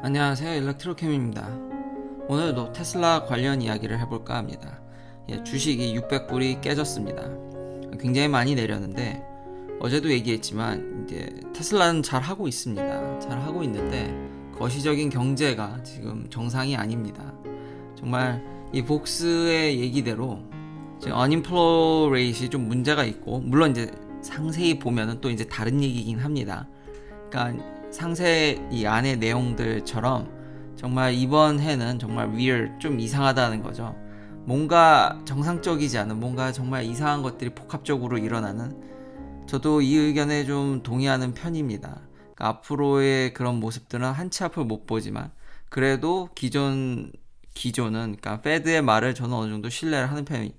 안녕하세요, 일렉트로캠입니다. 오늘도 테슬라 관련 이야기를 해볼까 합니다. 주식이 600불이 깨졌습니다. 굉장히 많이 내렸는데 어제도 얘기했지만 이제 테슬라는 잘 하고 있습니다. 잘 하고 있는데 거시적인 경제가 지금 정상이 아닙니다. 정말 이 복스의 얘기대로 지금 언인플로 레이트이 좀 문제가 있고, 물론 이제 상세히 보면은 또 이제 다른 얘기긴 합니다. 그러니까 상세 이 안의 내용들처럼 정말 이번 해는 정말 좀 이상하다는 거죠. 뭔가 정상적이지 않은, 뭔가 정말 이상한 것들이 복합적으로 일어나는, 저도 이 의견에 좀 동의하는 편입니다. 그러니까 앞으로의 그런 모습들은 한치 앞을 못 보지만 그래도 기존은, 그러니까 페드의 말을 저는 어느 정도 신뢰를 하는 편인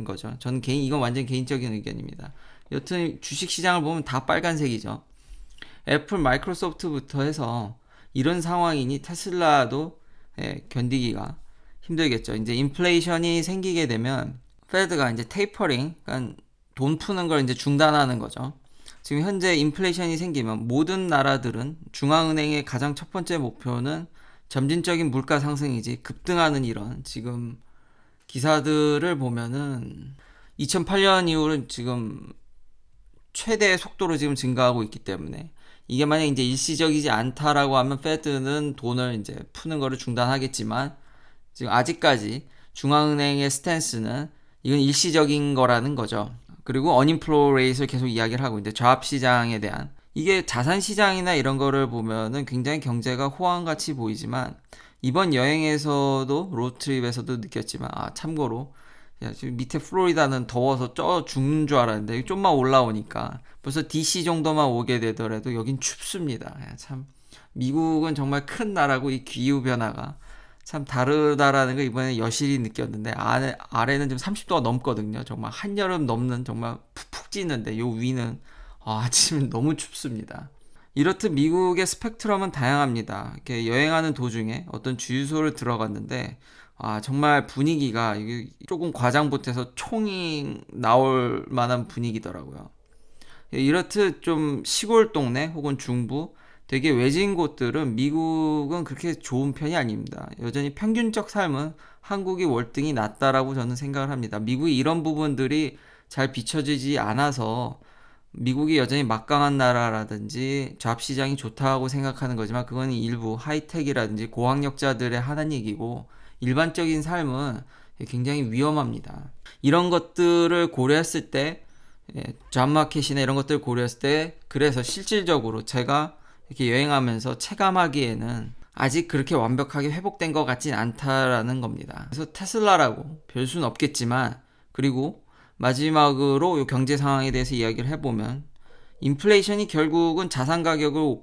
거죠. 저는 이건 완전 개인적인 의견입니다. 여튼 주식 시장을 보면 다 빨간색이죠. 애플, 마이크로소프트부터 해서 이런 상황이니 테슬라도 견디기가 힘들겠죠. 이제 인플레이션이 생기게 되면 페드가 이제 테이퍼링, 그러니까 돈 푸는 걸 이제 중단하는 거죠. 지금 현재 인플레이션이 생기면 모든 나라들은 중앙은행의 가장 첫 번째 목표는 점진적인 물가 상승이지, 급등하는 이런 지금 기사들을 보면은 2008년 이후로 지금 최대의 속도로 지금 증가하고 있기 때문에, 이게 만약 이제 일시적이지 않다라고 하면 페드는 돈을 이제 푸는 거를 중단하겠지만, 지금 아직까지 중앙은행의 스탠스는 이건 일시적인 거라는 거죠. 그리고 언인플로 레이트를 계속 이야기를 하고, 이제 저합 시장에 대한, 이게 자산 시장이나 이런 거를 보면은 굉장히 경제가 호황같이 보이지만, 이번 여행에서도 로드트립에서도 느꼈지만, 참고로 지금 밑에 플로리다는 더워서 죽는 줄 알았는데 좀만 올라오니까 벌써 DC 정도만 오게 되더라도 여긴 춥습니다. 참 미국은 정말 큰 나라고 이 기후 변화가 참 다르다라는 거 이번에 여실히 느꼈는데, 아래는 지금 30도가 넘거든요. 정말 한여름 넘는, 정말 푹푹 찌는데 요 위는 아침은 너무 춥습니다. 이렇듯 미국의 스펙트럼은 다양합니다. 이렇게 여행하는 도중에 어떤 주유소를 들어갔는데 정말 분위기가 이게 조금 과장 보태서 총이 나올 만한 분위기더라고요. 이렇듯 좀 시골 동네 혹은 중부, 되게 외진 곳들은 미국은 그렇게 좋은 편이 아닙니다. 여전히 평균적 삶은 한국이 월등히 낫다라고 저는 생각을 합니다. 미국이 이런 부분들이 잘 비춰지지 않아서 미국이 여전히 막강한 나라라든지 잡시장이 좋다고 생각하는 거지만, 그건 일부 하이텍이라든지 고학력자들의 하는 얘기고, 일반적인 삶은 굉장히 위험합니다. 이런 것들을 고려했을 때, 잡마켓이나 이런 것들을 고려했을 때, 그래서 실질적으로 제가 이렇게 여행하면서 체감하기에는 아직 그렇게 완벽하게 회복된 것 같진 않다라는 겁니다. 그래서 테슬라라고 별 수는 없겠지만, 그리고 마지막으로 이 경제 상황에 대해서 이야기를 해보면, 인플레이션이 결국은 자산 가격을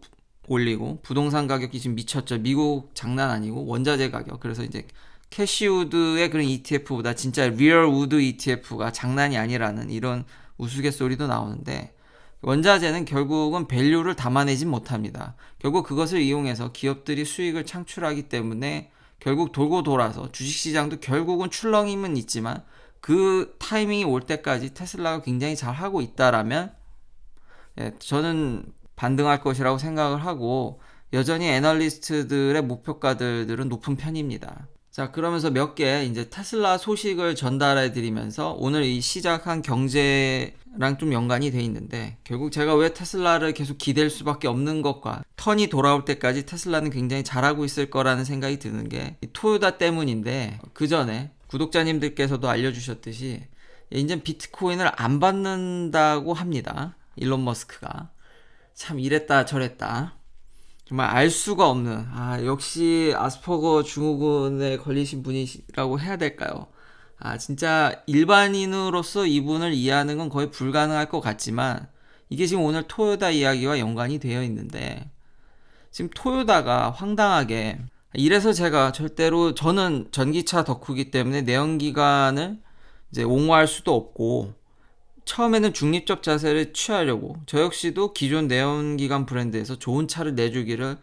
올리고 부동산 가격이 지금 미쳤죠. 미국 장난 아니고 원자재 가격. 그래서 이제 캐시우드의 그런 ETF보다 진짜 리얼우드 ETF가 장난이 아니라는 이런 우스갯소리도 나오는데, 원자재는 결국은 밸류를 담아내진 못합니다. 결국 그것을 이용해서 기업들이 수익을 창출하기 때문에 결국 돌고 돌아서 주식시장도 결국은 출렁임은 있지만 그 타이밍이 올 때까지 테슬라가 굉장히 잘 하고 있다라면 저는 반등할 것이라고 생각을 하고, 여전히 애널리스트들의 목표가들은 높은 편입니다. 자, 그러면서 몇 개 이제 테슬라 소식을 전달해 드리면서 오늘 이 시작한 경제랑 좀 연관이 돼 있는데, 결국 제가 왜 테슬라를 계속 기댈 수밖에 없는 것과 턴이 돌아올 때까지 테슬라는 굉장히 잘하고 있을 거라는 생각이 드는 게 토요타 때문인데, 그 전에 구독자님들께서도 알려주셨듯이 이제 비트코인을 안 받는다고 합니다. 일론 머스크가. 참 이랬다 저랬다. 정말 알 수가 없는, 역시 아스퍼거 증후군에 걸리신 분이라고 해야 될까요? 진짜 일반인으로서 이분을 이해하는 건 거의 불가능할 것 같지만, 이게 지금 오늘 토요타 이야기와 연관이 되어 있는데, 지금 토요타가 황당하게, 이래서 제가 절대로, 저는 전기차 덕후기 때문에 내연기관을 이제 옹호할 수도 없고, 처음에는 중립적 자세를 취하려고, 저 역시도 기존 내연기관 브랜드에서 좋은 차를 내주기를,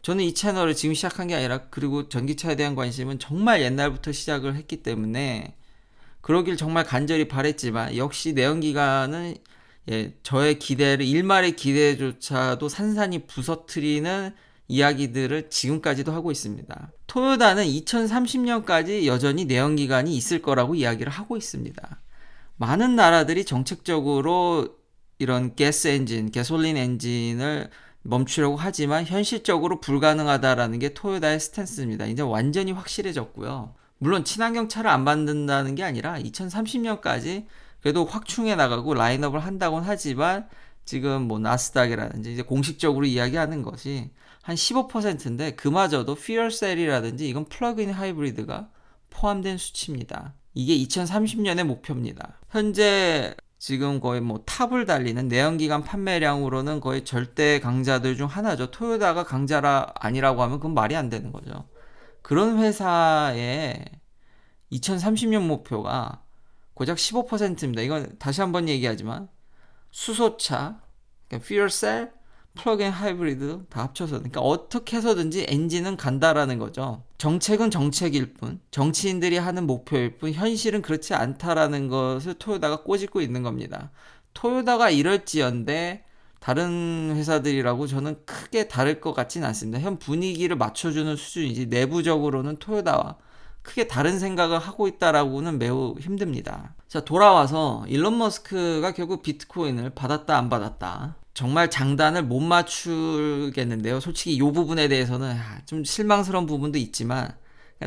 저는 이 채널을 지금 시작한 게 아니라, 그리고 전기차에 대한 관심은 정말 옛날부터 시작을 했기 때문에 그러길 정말 간절히 바랬지만, 역시 내연기관은 저의 기대를, 일말의 기대조차도 산산이 부서뜨리는 이야기들을 지금까지도 하고 있습니다. 토요다는 2030년까지 여전히 내연기관이 있을 거라고 이야기를 하고 있습니다. 많은 나라들이 정책적으로 이런 가스 엔진, 가솔린 엔진을 멈추려고 하지만 현실적으로 불가능하다라는 게 토요다의 스탠스입니다. 이제 완전히 확실해졌고요. 물론 친환경 차를 안 만든다는 게 아니라 2030년까지 그래도 확충해 나가고 라인업을 한다고는 하지만 지금 뭐 나스닥이라든지 이제 공식적으로 이야기하는 것이 한 15%인데 그마저도 퓨얼셀이라든지 이건 플러그인 하이브리드가 포함된 수치입니다. 이게 2030년의 목표입니다. 현재 지금 거의 뭐 탑을 달리는 내연기관 판매량으로는 거의 절대 강자들 중 하나죠. 토요다가 강자라 아니라고 하면 그건 말이 안 되는 거죠. 그런 회사의 2030년 목표가 고작 15%입니다. 이건 다시 한번 얘기하지만 수소차, 그러니까 퓨얼셀, 플러그인 하이브리드 다 합쳐서 그러니까 어떻게 해서든지 엔진은 간다라는 거죠. 정책은 정책일 뿐, 정치인들이 하는 목표일 뿐 현실은 그렇지 않다라는 것을 토요다가 꼬집고 있는 겁니다. 토요다가 이럴지언데 다른 회사들이라고 저는 크게 다를 것 같지는 않습니다. 현 분위기를 맞춰주는 수준이지 내부적으로는 토요다와 크게 다른 생각을 하고 있다라고는 매우 힘듭니다. 자, 돌아와서 일론 머스크가 결국 비트코인을 받았다 안 받았다 정말 장단을 못 맞추겠는데요. 솔직히 이 부분에 대해서는 좀 실망스러운 부분도 있지만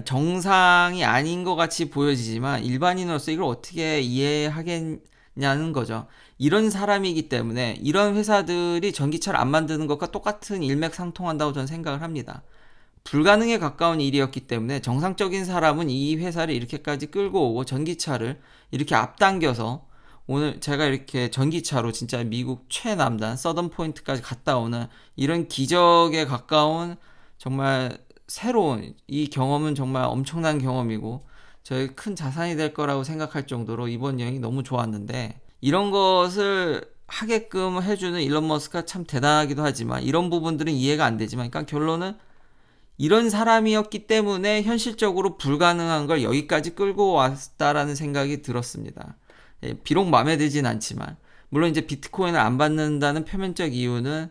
정상이 아닌 것 같이 보여지지만 일반인으로서 이걸 어떻게 이해하겠냐는 거죠. 이런 사람이기 때문에 이런 회사들이 전기차를 안 만드는 것과 똑같은 일맥상통한다고 저는 생각을 합니다. 불가능에 가까운 일이었기 때문에 정상적인 사람은 이 회사를 이렇게까지 끌고 오고 전기차를 이렇게 앞당겨서 오늘 제가 이렇게 전기차로 진짜 미국 최남단 서던 포인트까지 갔다 오는 이런 기적에 가까운 정말 새로운 이 경험은 정말 엄청난 경험이고 저희 큰 자산이 될 거라고 생각할 정도로 이번 여행이 너무 좋았는데 이런 것을 하게끔 해주는 일론 머스크가 참 대단하기도 하지만 이런 부분들은 이해가 안 되지만 그러니까 결론은 이런 사람이었기 때문에 현실적으로 불가능한 걸 여기까지 끌고 왔다라는 생각이 들었습니다. 비록 마음에 들진 않지만 물론 이제 비트코인을 안 받는다는 표면적 이유는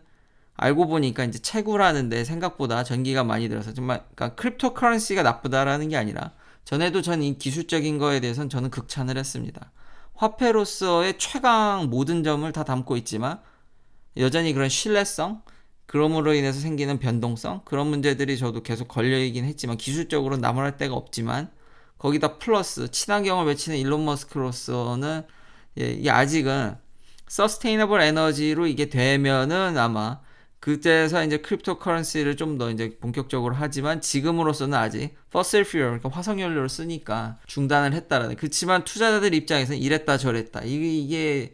알고 보니까 이제 채굴하는데 생각보다 전기가 많이 들어서 정말 그러니까 크립토 커런시가 나쁘다라는 게 아니라 전에도 전 이 기술적인 거에 대해서는 저는 극찬을 했습니다. 화폐로서의 최강 모든 점을 다 담고 있지만 여전히 그런 신뢰성 그럼으로 인해서 생기는 변동성 그런 문제들이 저도 계속 걸려있긴 했지만 기술적으로 나무랄 데가 없지만 거기다 플러스 친환경을 외치는 일론 머스크로서는 이게 아직은 서스테이너블 에너지로 이게 되면은 아마 그때서 이제 크립토 커런시를 좀 더 이제 본격적으로 하지만 지금으로서는 아직 퍼슬 퓨얼 그러니까 화석연료를 쓰니까 중단을 했다라는 그렇지만 투자자들 입장에서는 이랬다 저랬다 이게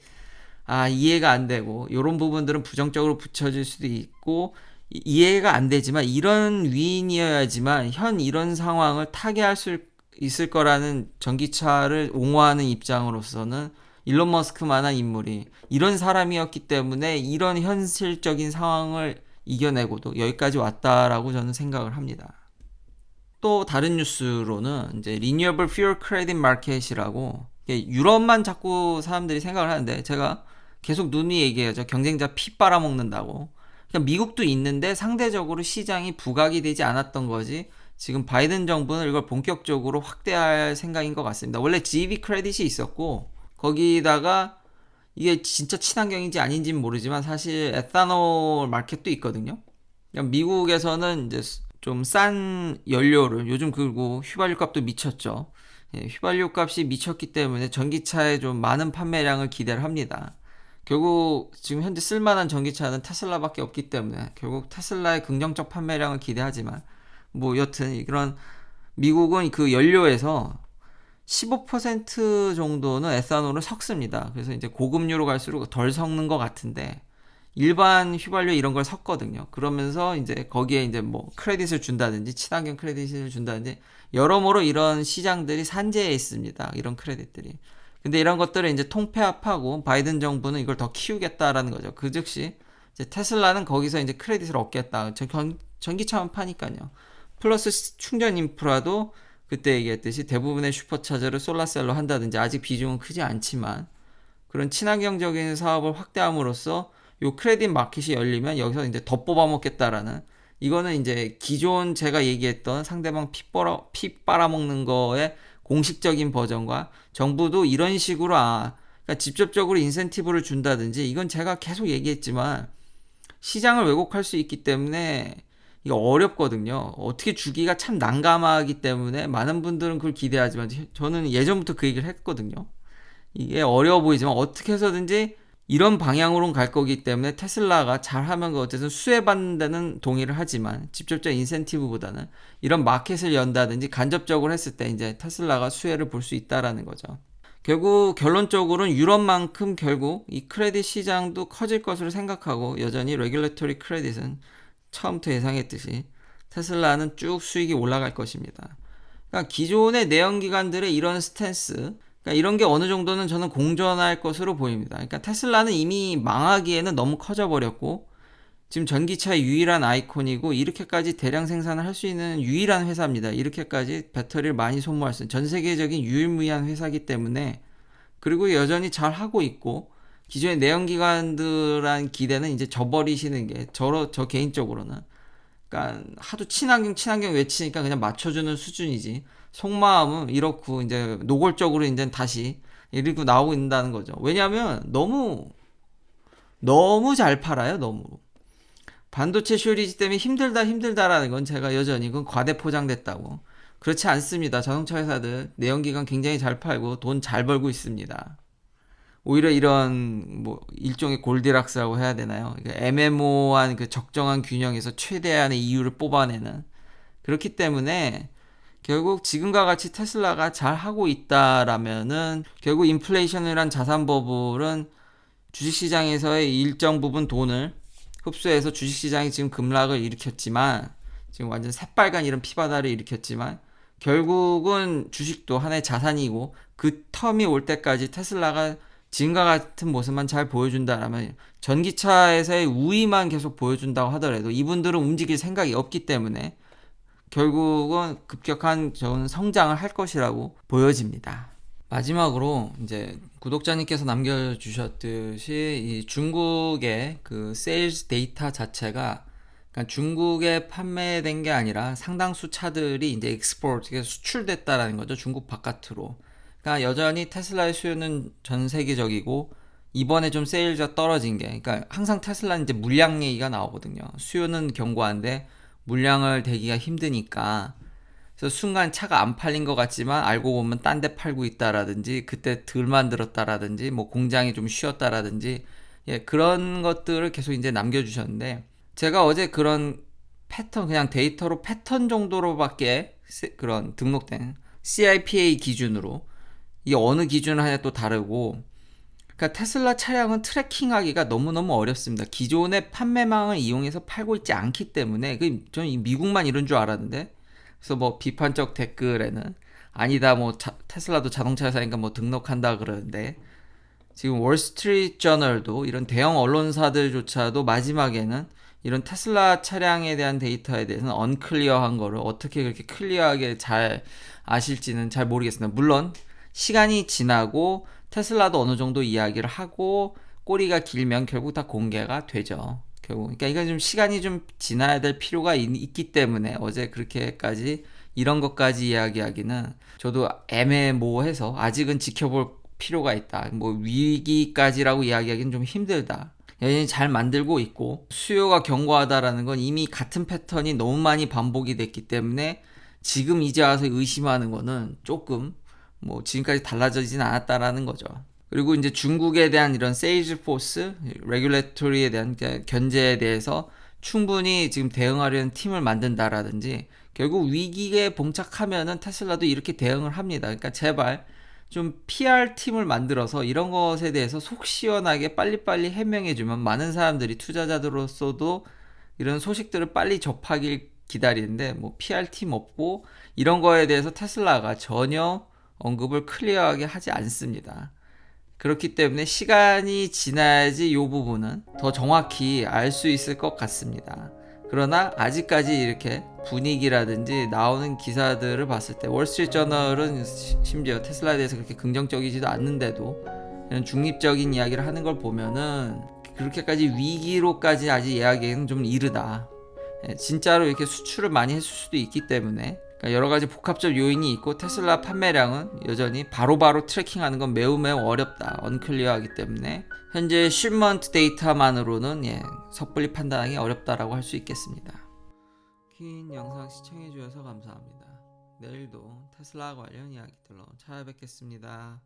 이해가 안 되고 이런 부분들은 부정적으로 붙여질 수도 있고 이해가 안 되지만 이런 위인이어야지만 현 이런 상황을 타개할 수 있을 거라는 전기차를 옹호하는 입장으로서는 일론 머스크만한 인물이 이런 사람이었기 때문에 이런 현실적인 상황을 이겨내고도 여기까지 왔다라고 저는 생각을 합니다. 또 다른 뉴스로는 이제 리뉴어블 퓨얼 크레딧 마켓이라고 유럽만 자꾸 사람들이 생각을 하는데 제가 계속 누누이 얘기하죠. 경쟁자 피 빨아먹는다고. 그러니까 미국도 있는데 상대적으로 시장이 부각이 되지 않았던 거지. 지금 바이든 정부는 이걸 본격적으로 확대할 생각인 것 같습니다. 원래 GEV 크레딧이 있었고 거기다가 이게 진짜 친환경인지 아닌지는 모르지만 사실 에탄올 마켓도 있거든요. 미국에서는 이제 좀 싼 연료를 요즘 그리고 휘발유 값도 미쳤죠. 휘발유 값이 미쳤기 때문에 전기차에 좀 많은 판매량을 기대를 합니다. 결국 지금 현재 쓸만한 전기차는 테슬라밖에 없기 때문에 결국 테슬라의 긍정적 판매량을 기대하지만 뭐 여튼 이런 미국은 그 연료에서 15% 정도는 에탄올을 섞습니다. 그래서 이제 고급유로 갈수록 덜 섞는 것 같은데 일반 휘발유 이런 걸 섞거든요. 그러면서 이제 거기에 이제 뭐 크레딧을 준다든지 친환경 크레딧을 준다든지 여러모로 이런 시장들이 산재해 있습니다. 이런 크레딧들이. 근데 이런 것들을 이제 통폐합하고 바이든 정부는 이걸 더 키우겠다라는 거죠. 그 즉시 이제 테슬라는 거기서 이제 크레딧을 얻겠다. 전기차만 파니까요. 플러스 충전 인프라도 그때 얘기했듯이 대부분의 슈퍼차저를 솔라셀로 한다든지 아직 비중은 크지 않지만 그런 친환경적인 사업을 확대함으로써 요 크레딧 마켓이 열리면 여기서 이제 더 뽑아먹겠다라는 이거는 이제 기존 제가 얘기했던 상대방 피 빨아먹는 거의 공식적인 버전과 정부도 이런 식으로 그러니까 직접적으로 인센티브를 준다든지, 이건 제가 계속 얘기했지만 시장을 왜곡할 수 있기 때문에 이거 어렵거든요. 어떻게 주기가 참 난감하기 때문에 많은 분들은 그걸 기대하지만 저는 예전부터 그 얘기를 했거든요. 이게 어려워 보이지만 어떻게 해서든지 이런 방향으로 갈 거기 때문에 테슬라가 잘하면 어쨌든 수혜받는 데는 동의를 하지만 직접적 인센티브보다는 이런 마켓을 연다든지 간접적으로 했을 때 이제 테슬라가 수혜를 볼 수 있다라는 거죠. 결국 결론적으로는 유럽만큼 결국 이 크레딧 시장도 커질 것으로 생각하고, 여전히 레귤레토리 크레딧은 처음부터 예상했듯이 테슬라는 쭉 수익이 올라갈 것입니다. 그러니까 기존의 내연기관들의 이런 스탠스, 그러니까 이런 게 어느 정도는 저는 공존할 것으로 보입니다. 그러니까 테슬라는 이미 망하기에는 너무 커져버렸고 지금 전기차의 유일한 아이콘이고 이렇게까지 대량 생산을 할 수 있는 유일한 회사입니다. 이렇게까지 배터리를 많이 소모할 수 있는 전 세계적인 유일무이한 회사이기 때문에, 그리고 여전히 잘 하고 있고 기존의 내연기관들한 기대는 이제 저버리시는 게 저 개인적으로는, 그러니까 하도 친환경 외치니까 그냥 맞춰주는 수준이지 속마음은 이렇고 이제 노골적으로 이제 다시 이러고 나오고 있다는 거죠. 왜냐하면 너무 잘 팔아요. 너무 반도체 쇼리지 때문에 힘들다라는 건 제가 여전히 그건 과대 포장됐다고. 그렇지 않습니다. 자동차 회사들 내연기관 굉장히 잘 팔고 돈 잘 벌고 있습니다. 오히려 이런 뭐 일종의 골디락스라고 해야 되나요? 애매모호한 그 적정한 균형에서 최대한의 이유를 뽑아내는, 그렇기 때문에 결국 지금과 같이 테슬라가 잘 하고 있다라면은 결국 인플레이션이란 자산 버블은 주식시장에서의 일정 부분 돈을 흡수해서 주식시장이 지금 급락을 일으켰지만, 지금 완전 새빨간 이런 피바다를 일으켰지만 결국은 주식도 하나의 자산이고 그 텀이 올 때까지 테슬라가 지금과 같은 모습만 잘 보여준다라면, 전기차에서의 우위만 계속 보여준다고 하더라도 이분들은 움직일 생각이 없기 때문에 결국은 급격한 저는 성장을 할 것이라고 보여집니다. 마지막으로 이제 구독자님께서 남겨주셨듯이 이 중국의 그 세일즈 데이터 자체가, 그러니까 중국에 판매된 게 아니라 상당수 차들이 이제 엑스포트, 수출됐다라는 거죠. 중국 바깥으로. 그러니까 여전히 테슬라의 수요는 전 세계적이고 이번에 좀 세일즈가 떨어진 게, 그러니까 항상 테슬라는 이제 물량 얘기가 나오거든요. 수요는 견고한데 물량을 대기가 힘드니까, 그래서 순간 차가 안 팔린 것 같지만 알고 보면 딴 데 팔고 있다라든지 그때 덜 만들었다라든지 뭐 공장이 좀 쉬었다라든지, 예, 그런 것들을 계속 이제 남겨주셨는데, 제가 어제 그런 패턴, 그냥 데이터로 패턴 정도로밖에 그런 등록된 CIPA 기준으로, 이게 어느 기준을 하냐 또 다르고, 그러니까 테슬라 차량은 트래킹하기가 너무너무 어렵습니다. 기존의 판매망을 이용해서 팔고 있지 않기 때문에, 저는 미국만 이런 줄 알았는데, 그래서 뭐 비판적 댓글에는 아니다, 뭐 테슬라도 자동차 회사니까 뭐 등록한다 그러는데, 지금 월스트리트 저널도 이런 대형 언론사들조차도 마지막에는 이런 테슬라 차량에 대한 데이터에 대해서는 언클리어한 거를 어떻게 그렇게 클리어하게 잘 아실지는 잘 모르겠습니다. 물론 시간이 지나고 테슬라도 어느 정도 이야기를 하고 꼬리가 길면 결국 다 공개가 되죠. 결국. 그러니까 이건 좀 시간이 좀 지나야 될 필요가 있기 때문에 어제 그렇게까지 이런 것까지 이야기하기는 저도 애매모호해서 아직은 지켜볼 필요가 있다. 뭐 위기까지라고 이야기하기는 좀 힘들다. 여전히 잘 만들고 있고 수요가 견고하다라는 건 이미 같은 패턴이 너무 많이 반복이 됐기 때문에 지금 이제 와서 의심하는 거는 조금 뭐 지금까지 달라지진 않았다라는 거죠. 그리고 이제 중국에 대한 이런 세일즈 포스, 레귤레토리에 대한 견제에 대해서 충분히 지금 대응하려는 팀을 만든다라든지, 결국 위기에 봉착하면은 테슬라도 이렇게 대응을 합니다. 그러니까 제발 좀 PR 팀을 만들어서 이런 것에 대해서 속 시원하게 빨리빨리 해명해주면 많은 사람들이, 투자자들로서도 이런 소식들을 빨리 접하길 기다리는데, 뭐 PR 팀 없고 이런 거에 대해서 테슬라가 전혀 언급을 클리어하게 하지 않습니다. 그렇기 때문에 시간이 지나야지 이 부분은 더 정확히 알 수 있을 것 같습니다. 그러나 아직까지 이렇게 분위기라든지 나오는 기사들을 봤을 때 월스트리트 저널은 심지어 테슬라에 대해서 그렇게 긍정적이지도 않는데도 이런 중립적인 이야기를 하는 걸 보면은 그렇게까지 위기로까지 아직 이야기는 좀 이르다. 진짜로 이렇게 수출을 많이 했을 수도 있기 때문에, 그러니까 여러 가지 복합적 요인이 있고 테슬라 판매량은 여전히 바로바로 트래킹하는 건 매우 어렵다, 언클리어하기 때문에 현재 쉬먼트 데이터만으로는 섣불리 판단하기 어렵다라고 할 수 있겠습니다. 긴 영상 시청해 주셔서 감사합니다. 내일도 테슬라 관련 이야기들로 찾아뵙겠습니다.